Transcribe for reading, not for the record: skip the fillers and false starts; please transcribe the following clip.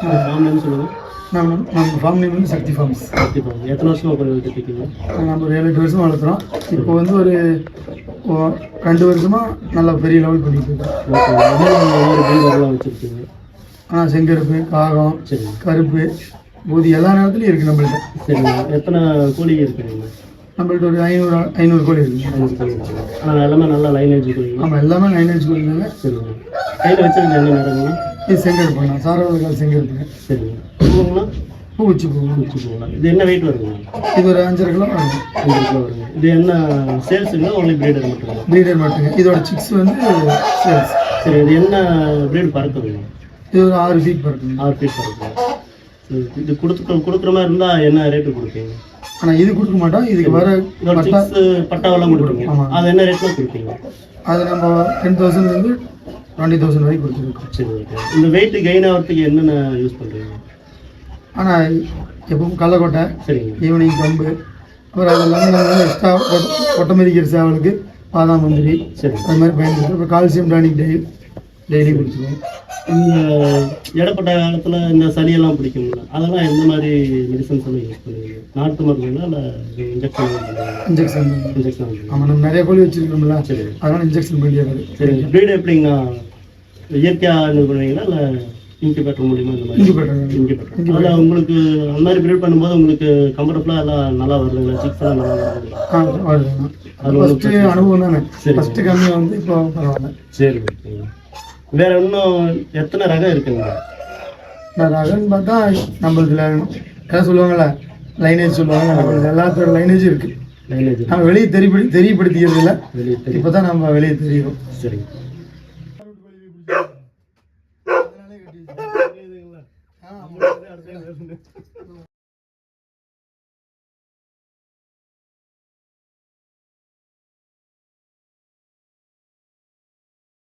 Form name சொல்லுங்கள். நம்ம form name வந்து சக்தி ஃபார்ம்ஸ். சக்தி ஃபார்ம். எத்தனை வருஷமாக கட்டிருக்கீங்க? நம்ம ஒரு 7-8 வருஷமாக வளர்த்துறோம். இப்போ வந்து ஒரு 2 வருஷமாக நல்லா பெரிய லெவல் பண்ணிட்டு இருக்கோம். வச்சுருக்கீங்க? செங்கருப்பு, காகம், கருப்பு, பூதி எல்லா நேரத்துலையும் இருக்குது நம்மள்ட்ட. சரிங்க. எத்தனை கோழி இருக்குதுங்க? நம்மள்ட்ட ஒரு 500 கோழி இருக்குது. 500 கோழி. ஆனால் எல்லாமே நல்லா லைனேஜ் கோழி. ஆமாம், எல்லாமே லைனேஜ் கோழிங்க. சரிங்க. கையில் வச்சுருங்க என்ன நேரங்களா? இது செங்கருப்புண்ணா, சாரவதக்கால் செங்கருப்புங்க. சரிங்க. பூங்களா? பூச்சி போகலாம். இது என்ன வெயிட் வருங்க? இது ஒரு 5.5 கிலோ வருங்க. 5 கிலோ வருங்க. இது என்ன சேல்ஸுங்களா ஒன்லி ப்ரீடர் மட்டுங்களா? ப்ரீடர் மட்டுங்க. இதோட சிக்ஸ் வந்து சேல்ஸ். சரி, இது என்ன ப்ரீட் பறக்குதுங்க? இது ஒரு 6 ஃபீட் பறக்குங்க. 6 ஃபீட் பறக்குங்க. இது கொடுக்குற மாதிரி இருந்தால் என்ன ரேட்டு கொடுப்பீங்க? ஆனால் இது கொடுக்க மாட்டோம். இதுக்கு வர பட்டாவெல்லாம் கொடுப்பீங்க. ஆமாம். அது என்ன ரேட்டில் கொடுப்பீங்க? அது நம்ம 10,000 20,000 வரைக்கும் கொடுத்துருக்கோம். சரி, ஓகே. இந்த வெயிட் கெயின் ஆகிறதுக்கு என்னென்ன யூஸ் பண்ணுறீங்க? ஆனால் எப்பவும் கடலக்கொட்டை, சரிங்க, ஈவினிங் கம்பு, அப்புறம் அது இல்லாமல் எக்ஸ்ட்ரா கொட்டை மிதிக்கிற சேவலுக்கு பாதாம் முந்திரி, சரி, அது மாதிரி பயன்படுத்தும். அப்புறம் கால்சியம் டானிக் டெய்லி குடிச்சுக்கோங்க. இந்த இடப்பட்ட காலத்தில் இந்த சளியெல்லாம் பிடிக்குங்களா? அதெல்லாம் எந்த மாதிரி மெடிசன்ஸ் எல்லாம் யூஸ் பண்ணுவீங்க? நாட்டு மருந்துங்களா இல்லை இன்ஜெக்ஷன்? ஆமாம், நம்ம நிறைய கோழி வச்சுருக்கோம்ல. சரி, அதனால் இன்ஜெக்ஷன் பண்ணிடுறது. சரி. ப்ரீடு எப்படிங்கண்ணா? இயற்கையாக இது பண்ணுவீங்களா இல்லை இன்குபேட்டர் மூலிமா? இந்த மாதிரி இன்குபேட்டர். அதில் உங்களுக்கு அந்த மாதிரி ப்ரீட் பண்ணும்போது உங்களுக்கு கம்ஃபர்டபுளாக எல்லாம் நல்லா வருதுங்களா? சிக்ஸ் எல்லாம் நல்லா வருதுங்களா? வருதுண்ணா. அது ஃபஸ்ட்டு அனுபவம் தானே. ஃபஸ்ட்டு கம்மியாக வந்து இப்போ பரவாயில்ல. சரி, ஓகேங்க. வேற இன்னும் எத்தனை ரகம் இருக்குங்க? ரகம்னு பார்த்தா நம்மளுதுல எல்லாம் சொல்லுவாங்கள்ல, லைனேஜ் சொல்லுவாங்க. நம்மளுக்கு எல்லாத்தோட லைனேஜும் இருக்குது. லைனேஜ் நம்ம வெளியே தெரியப்படுத்திக்கிறது இல்லை. இப்போ தான் நம்ம வெளியே தெரியும். சரி.